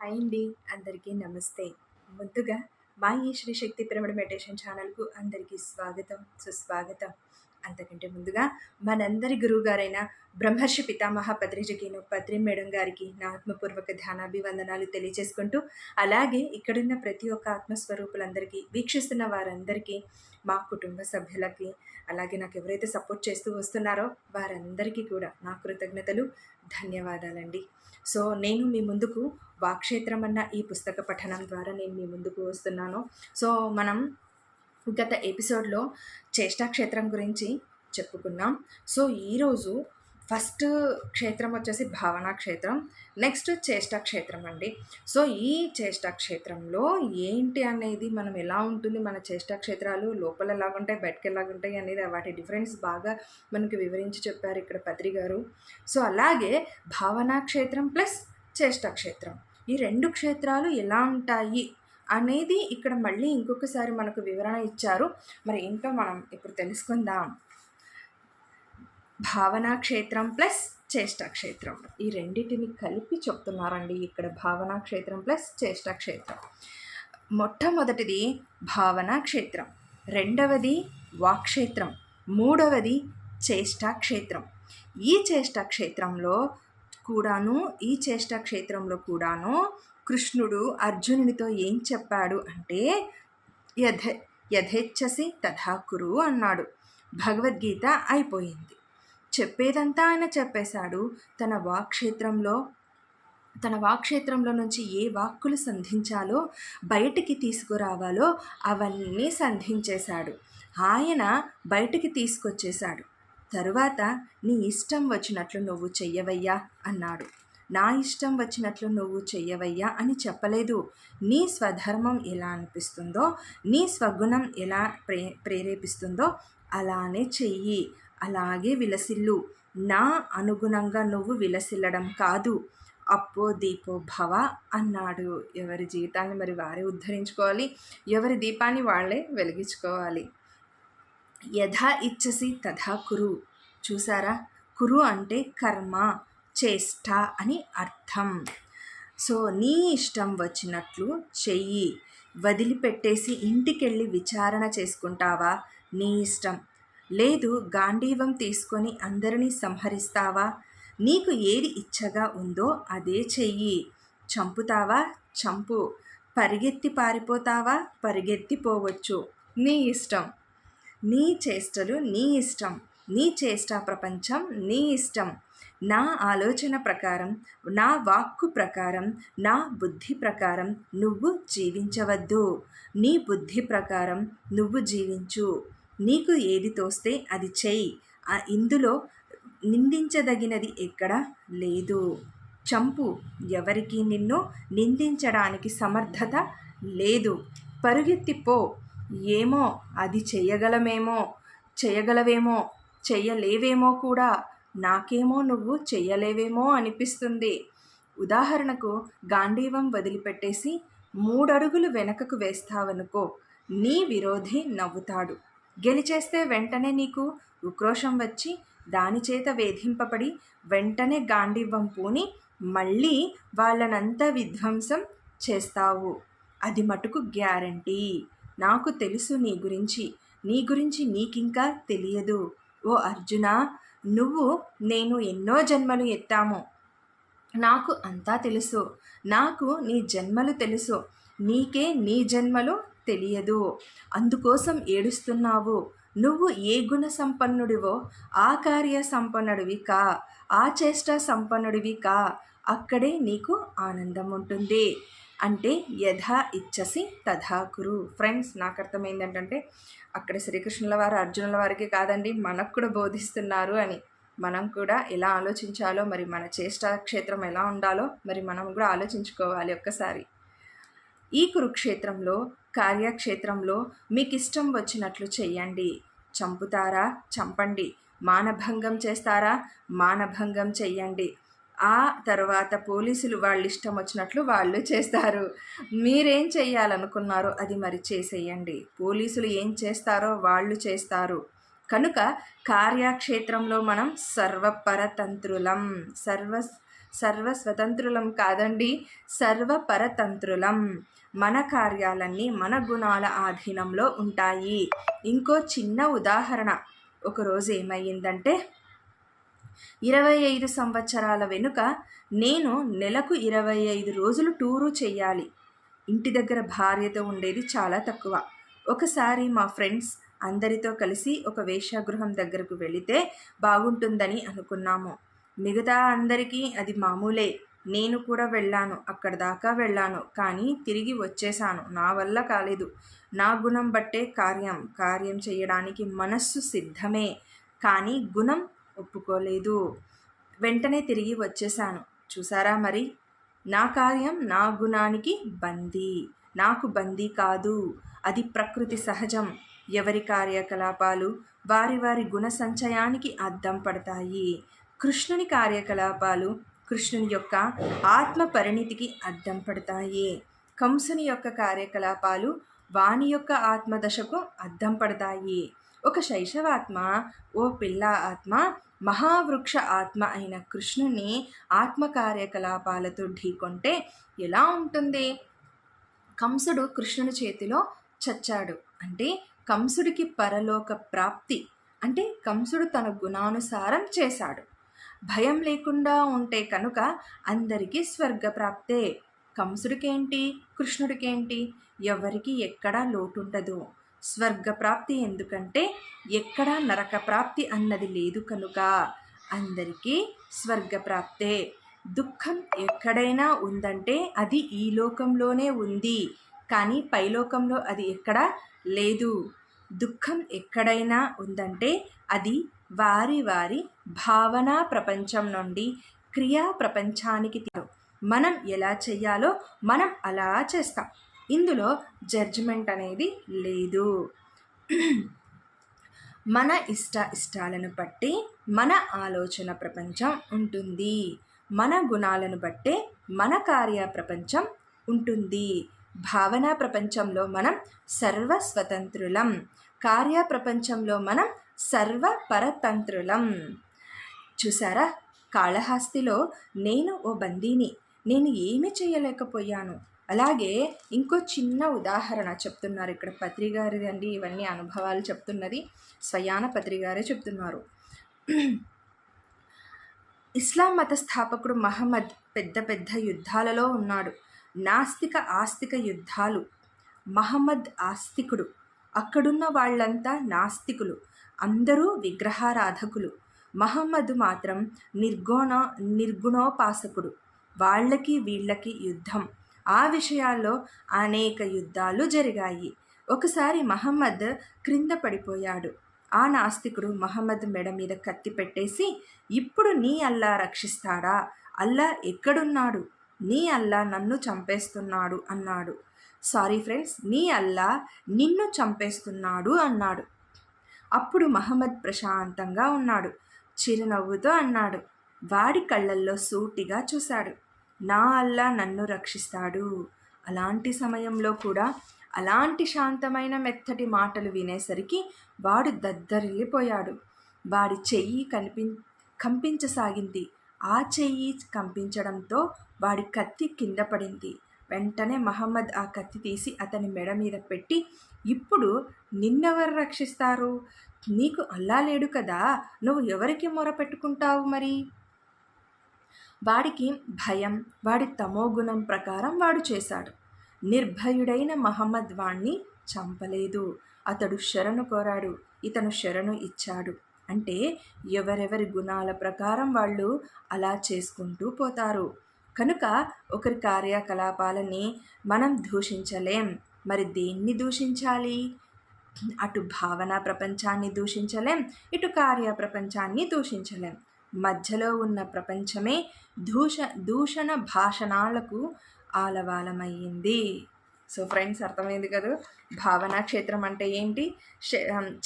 Hi అండి. అందరికీ నమస్తే. ముందుగా మా ఈ శ్రీ శక్తి పిరమిడ్ మెడిటేషన్ ఛానల్‌కు అందరికీ స్వాగతం, సుస్వాగతం. అంతకంటే ముందుగా మనందరి గురువుగారైన బ్రహ్మర్షి పితామహ పత్రిజకీను పత్రి మేడం గారికి నా ఆత్మపూర్వక ధ్యానాభివందనాలు తెలియజేసుకుంటూ, అలాగే ఇక్కడున్న ప్రతి ఒక్క ఆత్మస్వరూపులందరికీ, వీక్షిస్తున్న వారందరికీ, మా కుటుంబ సభ్యులకి, అలాగే నాకు ఎవరైతే సపోర్ట్ చేస్తూ వస్తున్నారో వారందరికీ కూడా నా కృతజ్ఞతలు, ధన్యవాదాలండి. సో నేను మీ ముందుకు వాక్షేత్రం అన్న ఈ పుస్తక పఠనం ద్వారా నేను మీ ముందుకు వస్తున్నాను. సో మనం గత ఎపిసోడ్లో చేష్టాక్షేత్రం గురించి చెప్పుకున్నాం. సో ఈరోజు ఫస్ట్ క్షేత్రం వచ్చేసి భావనా క్షేత్రం, నెక్స్ట్ చేష్టాక్షేత్రం అండి. సో ఈ చేష్టాక్షేత్రంలో ఏంటి అనేది, మనం ఎలా ఉంటుంది, మన చేష్టాక్షేత్రాలు లోపల ఎలాగుంటాయి, బయటకు ఎలాగుంటాయి అనేది వాటి డిఫరెన్స్ బాగా మనకు వివరించి చెప్పారు ఇక్కడ పత్రి గారు. సో అలాగే భావనా క్షేత్రం ప్లస్ చేష్టాక్షేత్రం, ఈ రెండు క్షేత్రాలు ఎలా ఉంటాయి అనేది ఇక్కడ మళ్ళీ ఇంకొకసారి మనకు వివరణ ఇచ్చారు. మరి ఏంటో మనం ఇప్పుడు తెలుసుకుందాం. భావనా క్షేత్రం ప్లస్ చేష్టాక్షేత్రం, ఈ రెండింటిని కలిపి చెప్తున్నారండి ఇక్కడ. భావనా క్షేత్రం ప్లస్ చేష్టాక్షేత్రం. మొట్టమొదటిది భావనా క్షేత్రం, రెండవది వాక్క్షేత్రం, మూడవది చేష్టాక్షేత్రం. ఈ చేష్టాక్షేత్రంలో కూడాను కృష్ణుడు అర్జునునితో ఏం చెప్పాడు అంటే, యథేచ్ఛసి తథా కురు అన్నాడు. భగవద్గీత అయిపోయింది. చెప్పేదంతా ఆయన చెప్పేశాడు. తన వాక్క్షేత్రంలో నుంచి ఏ వాక్కులు సంధించాలో, బయటికి తీసుకురావాలో అవన్నీ సంధించేశాడు. ఆయన బయటికి తీసుకొచ్చేశాడు. తరువాత నీ ఇష్టం వచ్చినట్లు నువ్వు చెయ్యవయ్యా అన్నాడు. నా ఇష్టం వచ్చినట్లు నువ్వు చెయ్యవయ్యా అని చెప్పలేదు. నీ స్వధర్మం ఎలా అనిపిస్తుందో, నీ స్వగుణం ఎలా ప్రేరేపిస్తుందో అలానే చెయ్యి, అలాగే విలసిల్లు. నా అనుగుణంగా నువ్వు విలసిల్లడం కాదు. అప్పో దీపో భవ అన్నాడు. ఎవరి జీవితాన్ని మరి వారే ఉద్ధరించుకోవాలి, ఎవరి దీపాన్ని వాళ్ళే వెలిగించుకోవాలి. యథా ఇచ్చసి తథా కురు. చూసారా, కురు అంటే కర్మ, చేష్ట అని అర్థం. సో నీ ఇష్టం వచ్చినట్లు చెయ్యి. వదిలిపెట్టేసి ఇంటికెళ్ళి విచారణ చేసుకుంటావా, నీ ఇష్టం. లేదు గాంధీవం తీసుకొని అందరినీ సంహరిస్తావా, నీకు ఏది ఇచ్చగా ఉందో అదే చెయ్యి. చంపుతావా, చంపు. పరిగెత్తి పారిపోతావా, పరిగెత్తిపోవచ్చు, నీ ఇష్టం. నీ చేష్టలు నీ ఇష్టం, నీ చేష్టా ప్రపంచం నీ ఇష్టం. నా ఆలోచన ప్రకారం, నా వాక్కు ప్రకారం, నా బుద్ధి ప్రకారం నువ్వు జీవించవద్దు. నీ బుద్ధి ప్రకారం నువ్వు జీవించు. నీకు ఏది తోస్తే అది చెయ్యి. ఇందులో నిందించదగినది ఎక్కడా లేదు. చంపు. ఎవరికి నిన్ను నిందించడానికి సమర్థత లేదు. పరుగెత్తిపో. ఏమో అది చేయగలవేమో, చెయ్యలేవేమో కూడా. నాకేమో నువ్వు చెయ్యలేవేమో అనిపిస్తుంది. ఉదాహరణకు గాంధీవం వదిలిపెట్టేసి 3 అడుగులు వెనకకు వేస్తావనుకో, నీ విరోధి నవ్వుతాడు. గెలిచేస్తే వెంటనే నీకు ఉక్రోషం వచ్చి దానిచేత వేధింపబడి వెంటనే గాంధీవం పూని మళ్ళీ వాళ్ళనంతా విధ్వంసం చేస్తావు. అది మటుకు గ్యారంటీ. నాకు తెలుసు నీ గురించి నీకింకా తెలియదు. ఓ అర్జునా, నేను ఎన్నో జన్మలు ఎత్తాము. నాకు అంతా తెలుసు. నాకు నీ జన్మలు తెలుసు. నీకే నీ జన్మలు తెలియదు. అందుకోసం ఏడుస్తున్నావు. నువ్వు ఏ గుణ సంపన్నుడివో ఆ కార్య సంపన్నుడివి కా, ఆ చేష్ట సంపన్నుడివి కా. అక్కడే నీకు ఆనందం ఉంటుంది. అంటే యథా ఇచ్చసి తథా కురు. ఫ్రెండ్స్, నాకు అర్థమైంది ఏంటంటే అక్కడ శ్రీకృష్ణుల వారు అర్జునుల వారికి కాదండి, మనకు కూడా బోధిస్తున్నారు అని. మనం కూడా ఎలా ఆలోచించాలో, మరి మన చేష్టాక్షేత్రం ఎలా ఉండాలో మరి మనం కూడా ఆలోచించుకోవాలి ఒక్కసారి. ఈ కురుక్షేత్రంలో, కార్యక్షేత్రంలో మీకు ఇష్టం వచ్చినట్లు చెయ్యండి. చంపుతారా, చంపండి. మానభంగం చేస్తారా, మానభంగం చెయ్యండి. ఆ తర్వాత పోలీసులు వాళ్ళ ఇష్టం వచ్చినట్లు వాళ్ళు చేస్తారు. మీరేం చెయ్యాలనుకున్నారో అది మరి చేసేయండి. పోలీసులు ఏం చేస్తారో వాళ్ళు చేస్తారు. కనుక కార్యక్షేత్రంలో మనం సర్వపరతంత్రులం, సర్వస్వతంత్రులం కాదండి, సర్వపరతంత్రులం. మన కార్యాలన్నీ మన గుణాల ఆధీనంలో ఉంటాయి. ఇంకో చిన్న ఉదాహరణ, ఒకరోజు ఏమయ్యిందంటే 25 సంవత్సరాల వెనుక నేను నెలకు 25 రోజులు టూరు చెయ్యాలి. ఇంటి దగ్గర భార్యతో ఉండేది చాలా తక్కువ. ఒకసారి మా ఫ్రెండ్స్ అందరితో కలిసి ఒక వేశ్యాగృహం దగ్గరకు వెళితే బాగుంటుందని అనుకున్నాము. మిగతా అందరికీ అది మామూలే. నేను కూడా వెళ్ళాను, అక్కడ దాకా వెళ్ళాను, కానీ తిరిగి వచ్చేసాను. నా వల్ల కాలేదు. నా గుణం బట్టే కార్యం చేయడానికి మనస్సు సిద్ధమే, కానీ గుణం ఒప్పుకోలేదు. వెంటనే తిరిగి వచ్చేసాను. చూసారా మరి, నా కార్యం నా గుణానికి బందీ, నాకు బందీ కాదు. అది ప్రకృతి సహజం. ఎవరి కార్యకలాపాలు వారి వారి గుణ సంచయానికి అద్దం పడతాయి. కృష్ణుని కార్యకలాపాలు కృష్ణుని యొక్క ఆత్మ పరిణితికి అద్దం పడతాయి. కంసుని యొక్క కార్యకలాపాలు వాని యొక్క ఆత్మదశకు అద్దం పడతాయి. ఒక శైశవాత్మ, ఓ పిల్ల ఆత్మ, మహావృక్ష ఆత్మ అయిన కృష్ణుని ఆత్మ కార్యకలాపాలతో ఢీకొంటే ఎలా ఉంటుంది? కంసుడు కృష్ణుని చేతిలో చచ్చాడు అంటే కంసుడికి పరలోక ప్రాప్తి, అంటే కంసుడు తన గుణానుసారం చేశాడు. భయం లేకుండా ఉంటే కనుక అందరికీ స్వర్గప్రాప్తే. కంసుడికేంటి, కృష్ణుడికేంటి, ఎవరికి ఎక్కడా లోటుండదు. స్వర్గప్రాప్తి ఎందుకంటే ఎక్కడా నరకప్రాప్తి అన్నది లేదు కనుక అందరికీ స్వర్గప్రాప్తే. దుఃఖం ఎక్కడైనా ఉందంటే అది ఈ లోకంలోనే ఉంది, కానీ పైలోకంలో అది ఎక్కడా లేదు. దుఃఖం ఎక్కడైనా ఉందంటే అది వారి వారి భావనా ప్రపంచం నుండి క్రియా ప్రపంచానికి మనం ఎలా చెయ్యాలో మనం అలా చేస్తాం. ఇందులో జడ్జిమెంట్ అనేది లేదు. మన ఇష్టాలను బట్టి మన ఆలోచన ప్రపంచం ఉంటుంది. మన గుణాలను బట్టే మన కార్య ప్రపంచం ఉంటుంది. భావనా ప్రపంచంలో మనం సర్వస్వతంత్రులం, కార్య ప్రపంచంలో మనం సర్వపరతంత్రులం. చూసారా, కాళహస్తిలో నేను ఓ బందీని, నేను ఏమీ చేయలేకపోయాను. అలాగే ఇంకో చిన్న ఉదాహరణ చెప్తున్నారు ఇక్కడ పత్రిగారిది అండి. ఇవన్నీ అనుభవాలు చెప్తున్నది స్వయాన పత్రిగారే చెప్తున్నారు. ఇస్లాం మత స్థాపకుడు మహమ్మద్ పెద్ద పెద్ద యుద్ధాలలో ఉన్నాడు. నాస్తిక ఆస్తిక యుద్ధాలు. మహమ్మద్ ఆస్తికుడు, అక్కడున్న వాళ్ళంతా నాస్తికులు, అందరూ విగ్రహారాధకులు. మహమ్మద్ మాత్రం నిర్గుణోపాసకుడు. వాళ్ళకి వీళ్ళకి యుద్ధం. ఆ విషయాల్లో అనేక యుద్ధాలు జరిగాయి. ఒకసారి మహమ్మద్ క్రింద పడిపోయాడు. ఆ నాస్తికుడు మహమ్మద్ మెడ మీద కత్తి పెట్టేసి, ఇప్పుడు నీ అల్లా రక్షిస్తాడా? అల్లా ఎక్కడున్నాడు? నీ అల్లా నన్ను చంపేస్తున్నాడు అన్నాడు. సారీ ఫ్రెండ్స్, నీ అల్లా నిన్ను చంపేస్తున్నాడు అన్నాడు. అప్పుడు మహమ్మద్ ప్రశాంతంగా ఉన్నాడు, చిరునవ్వుతో అన్నాడు. వాడి కళ్ళల్లో సూటిగా చూశాడు, నా అల్లా నన్ను రక్షిస్తాడు. అలాంటి సమయంలో కూడా అలాంటి శాంతమైన మెత్తటి మాటలు వినేసరికి వాడు దద్దరిల్లిపోయాడు. వాడి చెయ్యి కంపించసాగింది. ఆ చెయ్యి కంపించడంతో వాడి కత్తి కింద పడింది. వెంటనే మహమ్మద్ ఆ కత్తి తీసి అతని మెడ మీద పెట్టి, ఇప్పుడు నిన్నెవరు రక్షిస్తారు? నీకు అల్లా లేడు కదా, నువ్వు ఎవరికి మొరపెట్టుకుంటావు మరి? వాడికి భయం, వాడి తమోగుణం ప్రకారం వాడు చేశాడు. నిర్భయుడైన మహమ్మద్ వాణ్ణి చంపలేదు. అతడు శరణు కోరాడు, ఇతను శరణు ఇచ్చాడు. అంటే ఎవరెవరి గుణాల ప్రకారం వాళ్ళు అలా చేసుకుంటూ పోతారు. కనుక ఒకరి కార్యకలాపాలని మనం దూషించలేం. మరి దేన్ని దూషించాలి? అటు భావన ప్రపంచాన్ని దూషించలేం, ఇటు కార్య ప్రపంచాన్ని దూషించలేం. మధ్యలో ఉన్న ప్రపంచమే దూషణ భాషణాలకు ఆలవాలమయ్యింది. సో ఫ్రెండ్స్, అర్థమైంది కదా భావనా క్షేత్రం అంటే ఏంటి,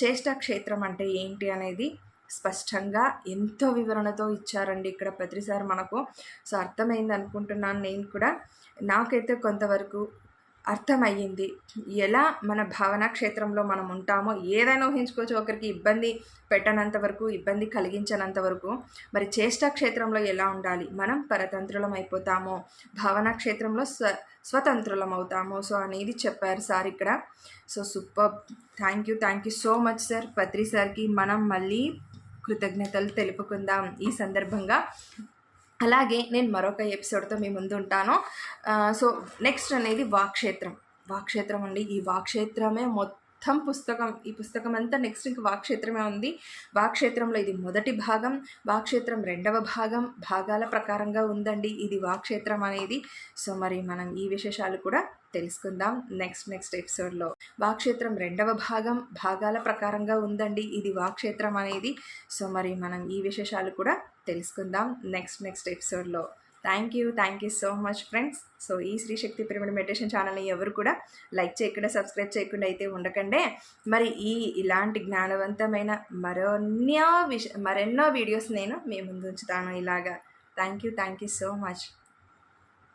చేష్టా క్షేత్రం అంటే ఏంటి అనేది స్పష్టంగా ఎంతో వివరణతో ఇచ్చారండి ఇక్కడ పత్రి సార్ మనకు. సో అర్థమైంది అనుకుంటున్నాను నేను కూడా. నాకైతే కొంతవరకు అర్థమయ్యింది. ఎలా మన భావనా క్షేత్రంలో మనం ఉంటామో ఏదైనా ఊహించుకోవచ్చు. ఒకరికి ఇబ్బంది పెట్టనంత వరకు, ఇబ్బంది కలిగించనంత వరకు. మరి చేష్టా క్షేత్రంలో ఎలా ఉండాలి? మనం పరతంత్రులం అయిపోతామో, భావనా క్షేత్రంలో స్వతంత్రులం అవుతాము. సో అనేది చెప్పారు సార్ ఇక్కడ. So superb. Thank you so much sir. Patri సార్కి మనం మళ్ళీ కృతజ్ఞతలు తెలుపుకుందాం ఈ సందర్భంగా. అలాగే నేను మరొక ఎపిసోడ్తో మీ ముందు ఉంటాను. సో నెక్స్ట్ అనేది వాక్క్షేత్రం అండి. ఈ వాక్క్షేత్రమే మొత్తం పుస్తకం. ఈ పుస్తకం అంతా నెక్స్ట్ ఇంక వాక్క్షేత్రమే ఉంది. వాక్క్షేత్రంలో ఇది మొదటి భాగం, వాక్క్షేత్రం రెండవ భాగం, భాగాల ప్రకారంగా ఉందండి ఇది వాక్క్షేత్రం అనేది. సో మరి మనం ఈ విశేషాలు కూడా తెలుసుకుందాం నెక్స్ట్ ఎపిసోడ్లో. వాక్క్షేత్రం రెండవ భాగం, భాగాల ప్రకారంగా ఉందండి ఇది వాక్క్షేత్రం అనేది. సో మరి మనం ఈ విశేషాలు కూడా తెలుసుకుందాం నెక్స్ట్ ఎపిసోడ్లో. Thank you so much friends. So ఈ శ్రీ శక్తి పిరమిడ్ మెడిటేషన్ ఛానల్ని ఎవరు కూడా లైక్ చేయకుండా, సబ్స్క్రైబ్ చేయకుండా అయితే ఉండకండి. మరి ఇలాంటి జ్ఞానవంతమైన మరెన్నో వీడియోస్ నేను మీ ముందు ఉంచుతాను ఇలాగా. Thank you so much.